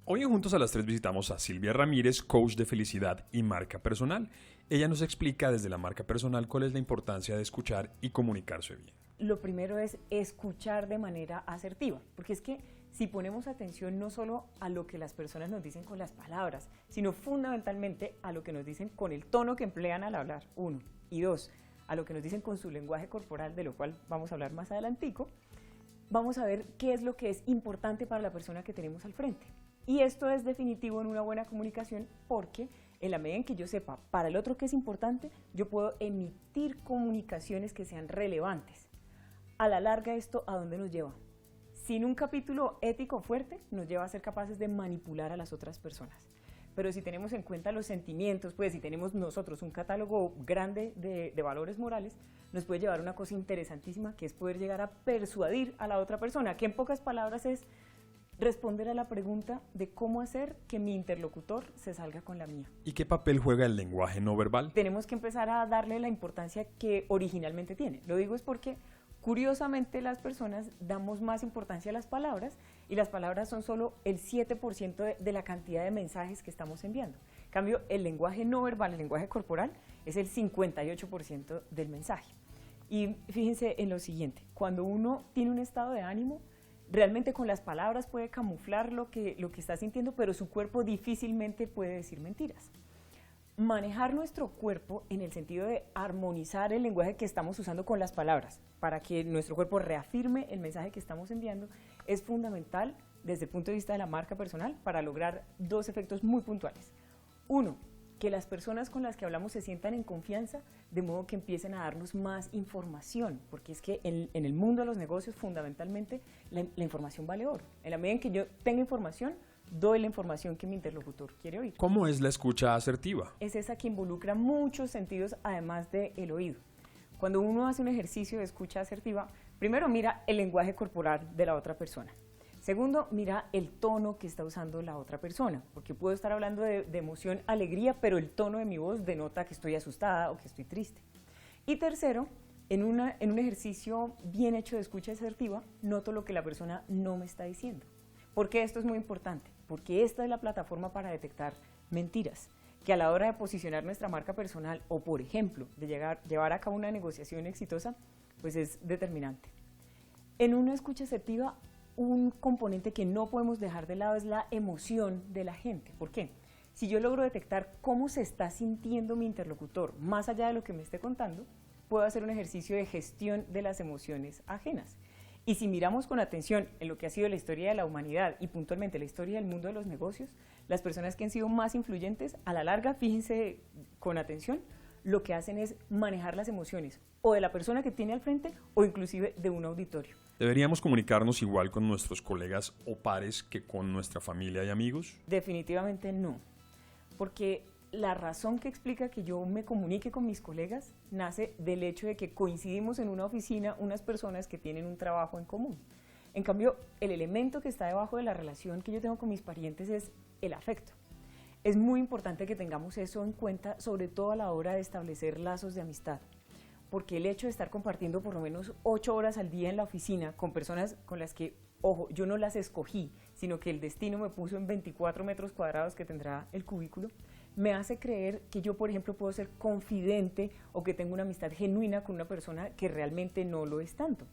Hoy en Juntos a las 3 visitamos a Silvia Ramírez, coach de felicidad y marca personal. Ella nos explica desde la marca personal cuál es la importancia de escuchar y comunicarse bien. Lo primero es escuchar de manera asertiva, porque es que si ponemos atención no solo a lo que las personas nos dicen con las palabras, sino fundamentalmente a lo que nos dicen con el tono que emplean al hablar, 1, y 2, a lo que nos dicen con su lenguaje corporal, de lo cual vamos a hablar más adelantico, vamos a ver qué es lo que es importante para la persona que tenemos al frente. Y esto es definitivo en una buena comunicación porque en la medida en que yo sepa para el otro qué es importante, yo puedo emitir comunicaciones que sean relevantes. A la larga, ¿esto a dónde nos lleva? Sin un capítulo ético fuerte, nos lleva a ser capaces de manipular a las otras personas. pero si tenemos en cuenta los sentimientos, pues si tenemos nosotros un catálogo grande de valores morales, nos puede llevar a una cosa interesantísima, que es poder llegar a persuadir a la otra persona, que en pocas palabras es responder a la pregunta de cómo hacer que mi interlocutor se salga con la mía. ¿Y qué papel juega el lenguaje no verbal? Tenemos que empezar a darle la importancia que originalmente tiene. Lo digo es porque curiosamente las personas damos más importancia a las palabras y las palabras son solo el 7% de la cantidad de mensajes que estamos enviando. En cambio, el lenguaje no verbal, el lenguaje corporal, es el 58% del mensaje. Y fíjense en lo siguiente, cuando uno tiene un estado de ánimo, realmente con las palabras puede camuflar lo que está sintiendo, pero su cuerpo difícilmente puede decir mentiras. Manejar nuestro cuerpo en el sentido de armonizar el lenguaje que estamos usando con las palabras para que nuestro cuerpo reafirme el mensaje que estamos enviando es fundamental desde el punto de vista de la marca personal para lograr dos efectos muy puntuales. Uno, que las personas con las que hablamos se sientan en confianza, de modo que empiecen a darnos más información, porque es que en el mundo de los negocios fundamentalmente la información vale oro. En la medida en que yo tenga información, doy la información que mi interlocutor quiere oír. ¿Cómo es la escucha asertiva? Es esa que involucra muchos sentidos además del oído. Cuando uno hace un ejercicio de escucha asertiva, primero mira el lenguaje corporal de la otra persona. Segundo, mira el tono que está usando la otra persona, porque puedo estar hablando de emoción, alegría, pero el tono de mi voz denota que estoy asustada o que estoy triste. Y tercero, en un ejercicio bien hecho de escucha asertiva, noto lo que la persona no me está diciendo. ¿Por qué esto es muy importante? Porque esta es la plataforma para detectar mentiras, que a la hora de posicionar nuestra marca personal o, por ejemplo, de llevar a cabo una negociación exitosa, pues es determinante. En una escucha asertiva, un componente que no podemos dejar de lado es la emoción de la gente. ¿Por qué? Si yo logro detectar cómo se está sintiendo mi interlocutor, más allá de lo que me esté contando, puedo hacer un ejercicio de gestión de las emociones ajenas. Y si miramos con atención en lo que ha sido la historia de la humanidad y puntualmente la historia del mundo de los negocios, las personas que han sido más influyentes, a la larga, fíjense con atención, lo que hacen es manejar las emociones o de la persona que tiene al frente o inclusive de un auditorio. ¿Deberíamos comunicarnos igual con nuestros colegas o pares que con nuestra familia y amigos? Definitivamente no, porque la razón que explica que yo me comunique con mis colegas nace del hecho de que coincidimos en una oficina unas personas que tienen un trabajo en común. En cambio, el elemento que está debajo de la relación que yo tengo con mis parientes es el afecto. Es muy importante que tengamos eso en cuenta, sobre todo a la hora de establecer lazos de amistad, porque el hecho de estar compartiendo por lo menos 8 horas al día en la oficina con personas con las que, ojo, yo no las escogí, sino que el destino me puso en 24 metros cuadrados que tendrá el cubículo, me hace creer que yo, por ejemplo, puedo ser confidente o que tengo una amistad genuina con una persona que realmente no lo es tanto.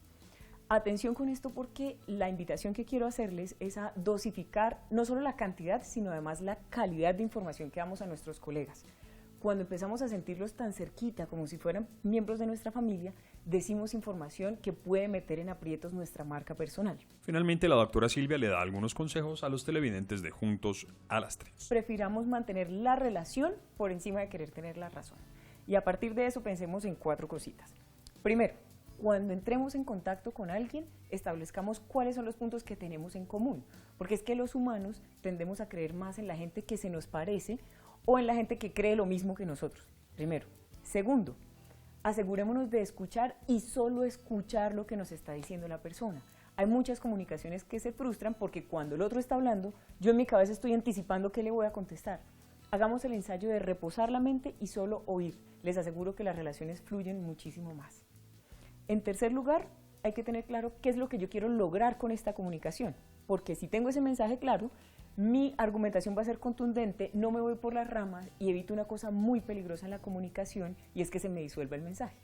Atención con esto porque la invitación que quiero hacerles es a dosificar no solo la cantidad, sino además la calidad de información que damos a nuestros colegas. Cuando empezamos a sentirlos tan cerquita, como si fueran miembros de nuestra familia, decimos información que puede meter en aprietos nuestra marca personal. Finalmente, la doctora Silvia le da algunos consejos a los televidentes de Juntos a las 3. Prefiramos mantener la relación por encima de querer tener la razón. Y a partir de eso pensemos en 4 cositas. Primero, cuando entremos en contacto con alguien, establezcamos cuáles son los puntos que tenemos en común. Porque es que los humanos tendemos a creer más en la gente que se nos parece o en la gente que cree lo mismo que nosotros, primero. Segundo, asegurémonos de escuchar y solo escuchar lo que nos está diciendo la persona. Hay muchas comunicaciones que se frustran porque cuando el otro está hablando, yo en mi cabeza estoy anticipando qué le voy a contestar. Hagamos el ensayo de reposar la mente y solo oír. Les aseguro que las relaciones fluyen muchísimo más. En tercer lugar, hay que tener claro qué es lo que yo quiero lograr con esta comunicación, porque si tengo ese mensaje claro, mi argumentación va a ser contundente, no me voy por las ramas y evito una cosa muy peligrosa en la comunicación y es que se me disuelva el mensaje.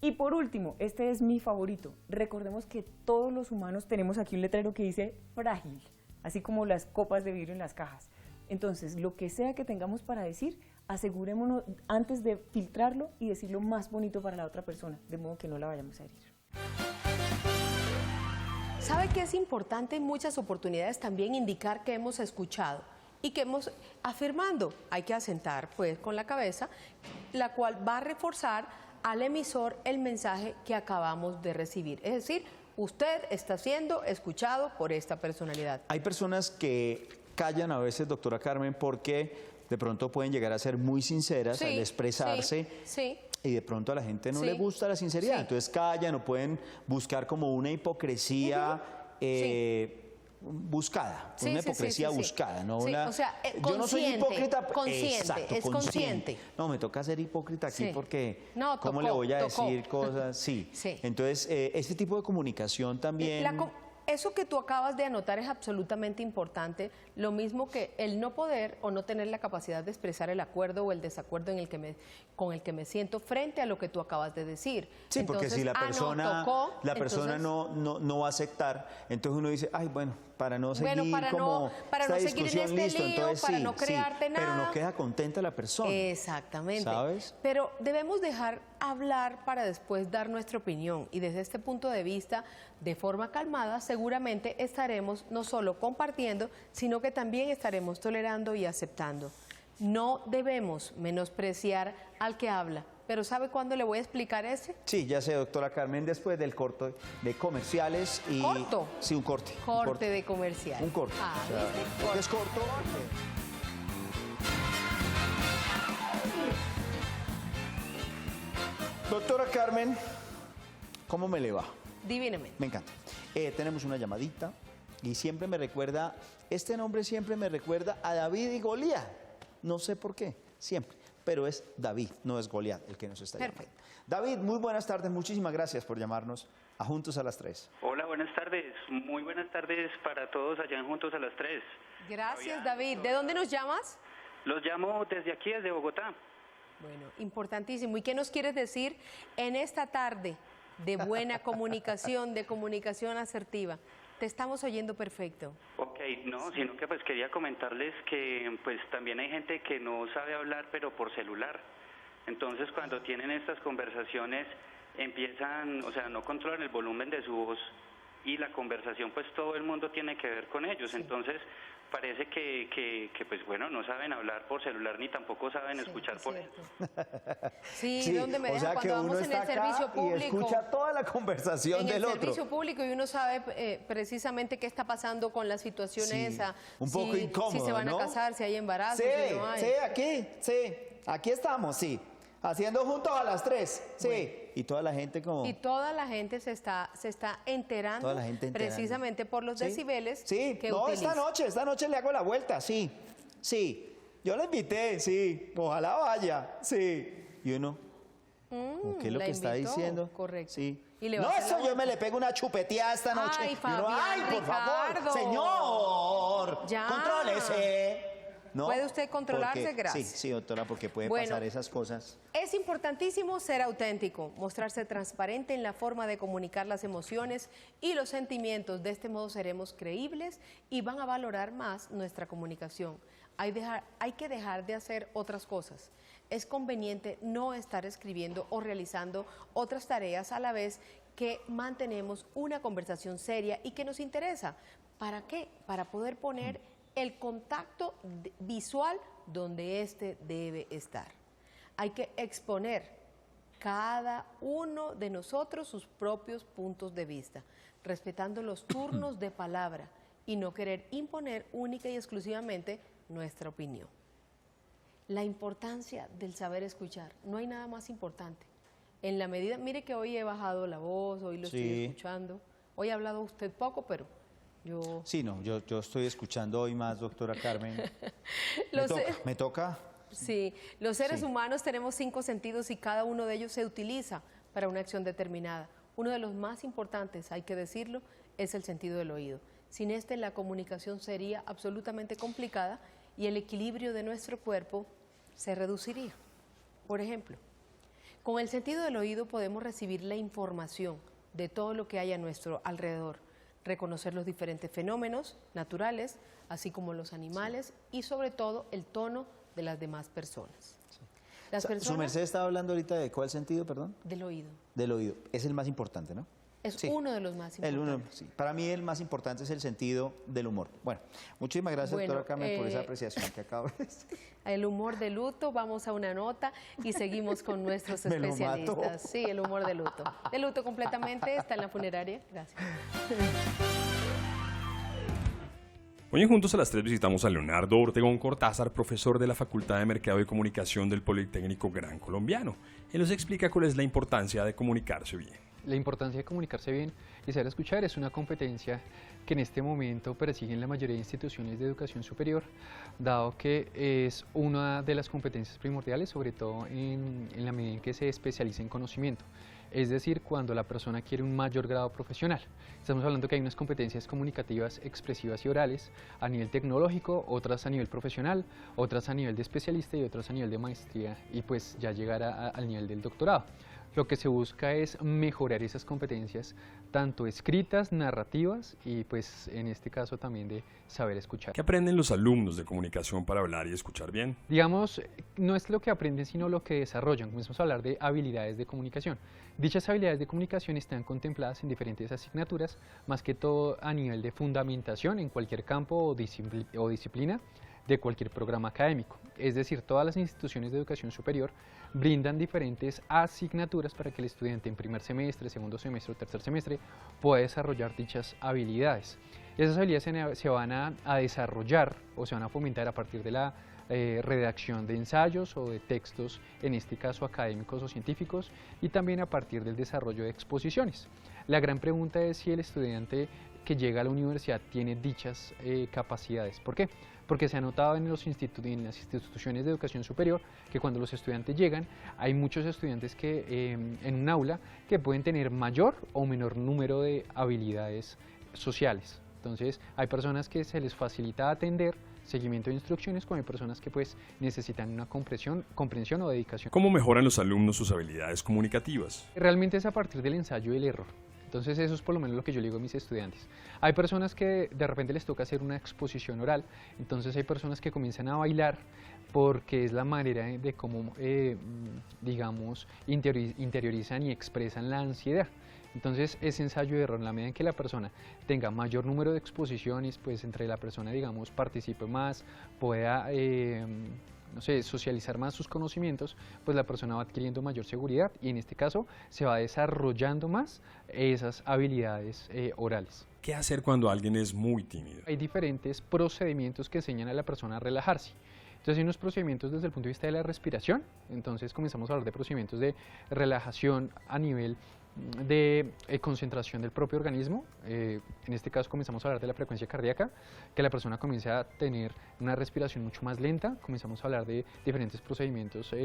Y por último, este es mi favorito, recordemos que todos los humanos tenemos aquí un letrero que dice frágil, así como las copas de vidrio en las cajas. Entonces, lo que sea que tengamos para decir, asegurémonos antes de filtrarlo y decirlo más bonito para la otra persona, de modo que no la vayamos a herir. ¿Sabe que es importante en muchas oportunidades también indicar que hemos escuchado y que hemos afirmando? Hay que asentar pues con la cabeza, la cual va a reforzar al emisor el mensaje que acabamos de recibir. Es decir, usted está siendo escuchado por esta personalidad. Hay personas que callan a veces, doctora Carmen, porque de pronto pueden llegar a ser muy sinceras al expresarse. Sí. Y de pronto a la gente no Sí. le gusta la sinceridad, Sí. entonces callan o pueden buscar como una hipocresía buscada, Sí, una sí, hipocresía sí, sí, sí. buscada, ¿no? Sí, una, o sea, yo no soy consciente, hipócrita, consciente, exacto, es consciente. No, me toca ser hipócrita aquí Sí. porque No, ¿cómo tocó, le voy a tocó. decir cosas? Sí. Sí. Entonces, este tipo de comunicación también. Eso que tú acabas de anotar es absolutamente importante, lo mismo que el no poder o no tener la capacidad de expresar el acuerdo o el desacuerdo con el que me siento frente a lo que tú acabas de decir. Sí, porque si la persona, entonces, no va a aceptar, entonces uno dice, ay, bueno, para no seguir para como no esta seguir en discusión, este listo, lío, entonces para sí, no crearte pero nada. no queda contenta la persona. Exactamente. ¿Sabes? Pero debemos dejar hablar para después dar nuestra opinión y desde este punto de vista, de forma calmada, seguramente estaremos no solo compartiendo, sino que también estaremos tolerando y aceptando. No debemos menospreciar al que habla. Pero ¿sabe cuándo le voy a explicar ese? Sí, ya sé, doctora Carmen, después del corte de comerciales y... ¿Corto? Sí, un corte. Corte de comercial. Un corte. Ah, O sea, ¿viste? porque es corto. Doctora Carmen, ¿cómo me le va? Divinamente. Me encanta. Tenemos una llamadita y siempre me recuerda, este nombre siempre me recuerda a David y Goliat. No sé por qué, siempre. Pero es David, no es Goliat el que nos está llamando. David, muy buenas tardes, muchísimas gracias por llamarnos a Juntos a las 3. Hola, buenas tardes. Muy buenas tardes para todos allá en Juntos a las 3. Gracias, David. ¿De dónde nos llamas? Los llamo desde aquí, desde Bogotá. Bueno, importantísimo. ¿Y qué nos quieres decir en esta tarde de buena comunicación, de comunicación asertiva? Te estamos oyendo perfecto. Ok, no, sino que pues quería comentarles que pues también hay gente que no sabe hablar pero por celular. Entonces cuando tienen estas conversaciones empiezan, o sea, no controlan el volumen de su voz y la conversación pues todo el mundo tiene que ver con ellos. Entonces parece que pues bueno, no saben hablar por celular ni tampoco saben escuchar por él. Sí, ¿dónde me deja cuando vamos en el servicio público? Y escucha toda la conversación del otro. En el servicio público y uno sabe precisamente qué está pasando con la situación esa. Un poco incómodo, si se van ¿no? a casar, si hay embarazos, Sí, si no hay. aquí estamos, sí. Haciendo Juntos a las 3, sí. Bueno. Y toda la gente como... Y toda la gente se está enterando, precisamente por los decibeles que utiliza. Esta noche le hago la vuelta, sí. Yo la invité, sí. Ojalá vaya, sí. Y uno, ¿qué es lo que está diciendo? Correcto. Sí. Y le no, eso yo me le pego una chupeteada esta noche. Ay, y Fabián, uno, ay, por Ricardo. favor, señor, Ya. contrólese. ¿No? ¿Puede usted controlarse? Gracias. Sí, doctora, porque puede pasar esas cosas. Es importantísimo ser auténtico, mostrarse transparente en la forma de comunicar las emociones y los sentimientos. De este modo seremos creíbles y van a valorar más nuestra comunicación. Hay que dejar de hacer otras cosas. Es conveniente no estar escribiendo o realizando otras tareas a la vez que mantenemos una conversación seria y que nos interesa. ¿Para qué? Para poder poner el contacto visual donde éste debe estar. Hay que exponer cada uno de nosotros sus propios puntos de vista, respetando los turnos de palabra y no querer imponer única y exclusivamente nuestra opinión. La importancia del saber escuchar, no hay nada más importante. En la medida, mire que hoy he bajado la voz, hoy lo estoy escuchando, hoy ha hablado usted poco, pero yo... Sí, no, yo estoy escuchando hoy más, doctora Carmen. ¿Me toca? Sí, los seres humanos tenemos 5 sentidos y cada uno de ellos se utiliza para una acción determinada. Uno de los más importantes, hay que decirlo, es el sentido del oído. Sin este, la comunicación sería absolutamente complicada y el equilibrio de nuestro cuerpo se reduciría. Por ejemplo, con el sentido del oído podemos recibir la información de todo lo que hay a nuestro alrededor, reconocer los diferentes fenómenos naturales, así como los animales y sobre todo el tono de las demás personas. Su merced estaba hablando ahorita de ¿cuál sentido, perdón? Del oído. Del oído. Es el más importante, ¿no? Es uno de los más importantes. Para mí el más importante es el sentido del humor. Bueno, muchísimas gracias, doctora Carmen, por esa apreciación que acabo de decir. El humor de luto, vamos a una nota y seguimos con nuestros especialistas. Sí, el humor de luto. De luto completamente, está en la funeraria. Gracias. Hoy en Juntos a las 3 visitamos a Leonardo Ortegón Cortázar, profesor de la Facultad de Mercado y Comunicación del Politécnico Gran Colombiano. Él nos explica cuál es la importancia de comunicarse bien. La importancia de comunicarse bien y saber escuchar es una competencia que en este momento persiguen la mayoría de instituciones de educación superior, dado que es una de las competencias primordiales, sobre todo en la medida en que se especializa en conocimiento. Es decir, cuando la persona quiere un mayor grado profesional. Estamos hablando que hay unas competencias comunicativas, expresivas y orales a nivel tecnológico, otras a nivel profesional, otras a nivel de especialista y otras a nivel de maestría y pues ya llegar al nivel del doctorado. Lo que se busca es mejorar esas competencias, tanto escritas, narrativas y pues en este caso también de saber escuchar. ¿Qué aprenden los alumnos de comunicación para hablar y escuchar bien? Digamos, no es lo que aprenden, sino lo que desarrollan. Comenzamos a hablar de habilidades de comunicación. Dichas habilidades de comunicación están contempladas en diferentes asignaturas, más que todo a nivel de fundamentación en cualquier campo o disciplina de cualquier programa académico. Es decir, todas las instituciones de educación superior brindan diferentes asignaturas para que el estudiante en primer semestre, segundo semestre o tercer semestre pueda desarrollar dichas habilidades. Esas habilidades se van a desarrollar o se van a fomentar a partir de la redacción de ensayos o de textos, en este caso académicos o científicos, y también a partir del desarrollo de exposiciones. La gran pregunta es si el estudiante que llega a la universidad tiene dichas capacidades. ¿Por qué? Porque se ha notado en las instituciones de educación superior que cuando los estudiantes llegan, hay muchos estudiantes que en un aula que pueden tener mayor o menor número de habilidades sociales. Entonces, hay personas que se les facilita atender, seguimiento de instrucciones, como hay personas que pues necesitan una comprensión o dedicación. ¿Cómo mejoran los alumnos sus habilidades comunicativas? Realmente es a partir del ensayo y el error. Entonces eso es por lo menos lo que yo le digo a mis estudiantes. Hay personas que de repente les toca hacer una exposición oral, entonces hay personas que comienzan a bailar porque es la manera de cómo, digamos, interiorizan y expresan la ansiedad. Entonces ese ensayo de error, en la medida en que la persona tenga mayor número de exposiciones, pues entre la persona, digamos, participe más, pueda no sé, socializar más sus conocimientos, pues la persona va adquiriendo mayor seguridad y en este caso se va desarrollando más esas habilidades orales. ¿Qué hacer cuando alguien es muy tímido? Hay diferentes procedimientos que enseñan a la persona a relajarse. Entonces hay unos procedimientos desde el punto de vista de la respiración, entonces comenzamos a hablar de procedimientos de relajación a nivel de concentración del propio organismo. En este caso comenzamos a hablar de la frecuencia cardíaca, que la persona comience a tener una respiración mucho más lenta. Comenzamos a hablar de diferentes procedimientos,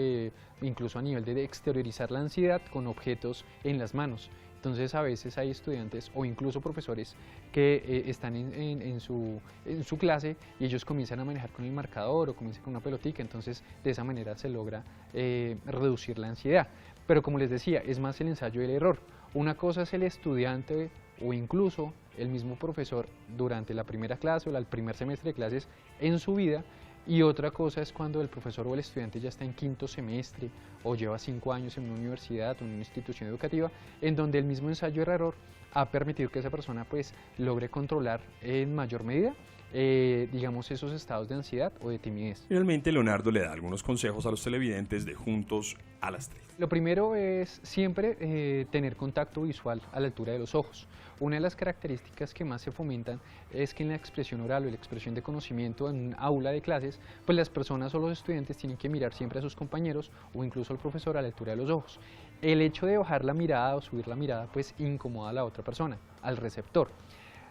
incluso a nivel de exteriorizar la ansiedad con objetos en las manos. Entonces a veces hay estudiantes o incluso profesores que están en su clase y ellos comienzan a manejar con el marcador o comienzan con una pelotica, entonces de esa manera se logra reducir la ansiedad. Pero como les decía, es más el ensayo y el error. Una cosa es el estudiante o incluso el mismo profesor durante la primera clase o el primer semestre de clases en su vida, y otra cosa es cuando el profesor o el estudiante ya está en quinto semestre o lleva 5 años en una universidad o en una institución educativa, en donde el mismo ensayo y error ha permitido que esa persona pues logre controlar en mayor medida digamos esos estados de ansiedad o de timidez. Finalmente, Leonardo le da algunos consejos a los televidentes de Juntos a las 3. Lo primero es siempre tener contacto visual a la altura de los ojos. Una de las características que más se fomentan es que en la expresión oral o la expresión de conocimiento en un aula de clases, pues las personas o los estudiantes tienen que mirar siempre a sus compañeros o incluso al profesor a la altura de los ojos. El hecho de bajar la mirada o subir la mirada pues incomoda a la otra persona, al receptor.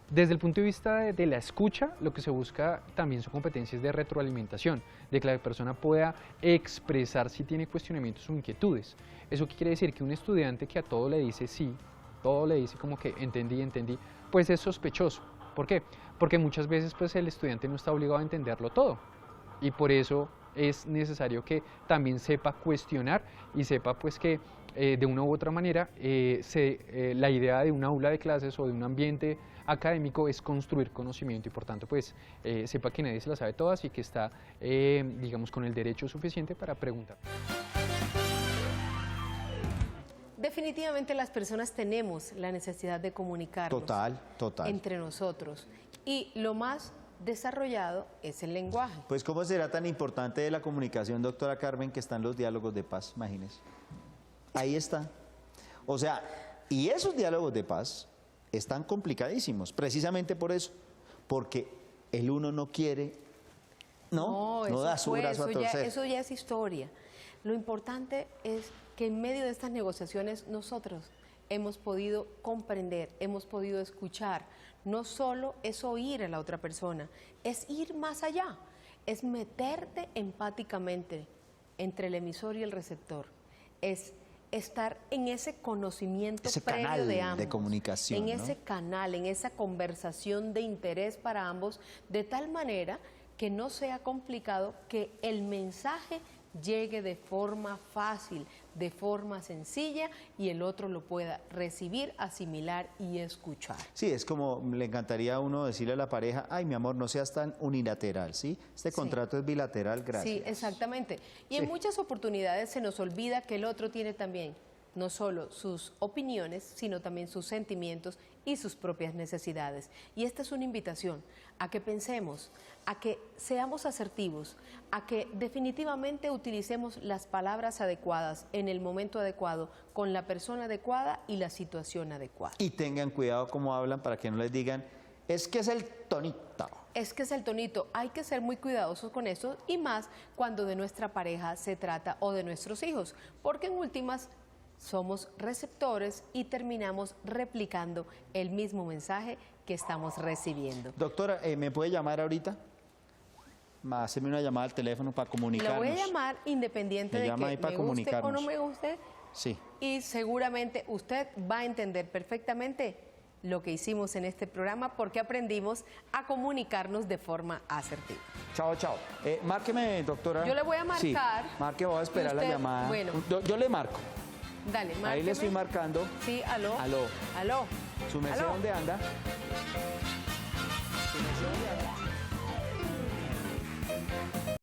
Desde el punto de vista de la escucha, lo que se busca también son competencias de retroalimentación, de que la persona pueda expresar si tiene cuestionamientos o inquietudes. ¿Eso qué quiere decir? Que un estudiante que a todo le dice sí, todo le dice como que entendí, pues es sospechoso. ¿Por qué? Porque muchas veces pues el estudiante no está obligado a entenderlo todo y por eso es necesario que también sepa cuestionar y sepa pues que de una u otra manera la idea de un aula de clases o de un ambiente académico es construir conocimiento y por tanto pues sepa que nadie se la sabe todas y que está digamos con el derecho suficiente para preguntar. Definitivamente las personas tenemos la necesidad de comunicarnos entre nosotros y lo más desarrollado es el lenguaje. Pues ¿cómo será tan importante de la comunicación, doctora Carmen, que están los diálogos de paz? Imagínese. Ahí está. O sea, y esos diálogos de paz están complicadísimos, precisamente por eso, porque el uno no quiere, no da su brazo a torcer. Eso ya es historia. Lo importante es que en medio de estas negociaciones nosotros hemos podido comprender, hemos podido escuchar. No solo es oír a la otra persona, es ir más allá, es meterte empáticamente entre el emisor y el receptor, es estar en ese conocimiento previo canal de ambos, de comunicación, en ¿no? ese canal, en esa conversación de interés para ambos, de tal manera que no sea complicado, que el mensaje llegue de forma fácil, de forma sencilla, y el otro lo pueda recibir, asimilar y escuchar. Sí, es como le encantaría a uno decirle a la pareja, ay, mi amor, no seas tan unilateral, ¿sí? Este contrato es bilateral, gracias. Sí, exactamente. Y en muchas oportunidades se nos olvida que el otro tiene también no solo sus opiniones, sino también sus sentimientos y sus propias necesidades. Y esta es una invitación a que pensemos, a que seamos asertivos, a que definitivamente utilicemos las palabras adecuadas en el momento adecuado, con la persona adecuada y la situación adecuada. Y tengan cuidado cómo hablan para que no les digan, es que es el tonito. Es que es el tonito, hay que ser muy cuidadosos con eso, y más cuando de nuestra pareja se trata o de nuestros hijos, porque en últimas somos receptores y terminamos replicando el mismo mensaje que estamos recibiendo. Doctora, ¿me puede llamar ahorita? Haceme una llamada al teléfono para comunicarnos. La voy a llamar independiente de que me guste o no me guste. Sí. Y seguramente usted va a entender perfectamente lo que hicimos en este programa, porque aprendimos a comunicarnos de forma asertiva. Chao, chao. Márqueme, doctora. Yo le voy a marcar. Sí, marque, voy a esperar la llamada. Bueno. Yo le marco. Dale, márqueme. Ahí le estoy marcando. Sí, aló. Aló. Aló. ¿Su merced dónde anda? ¿Su merced dónde anda?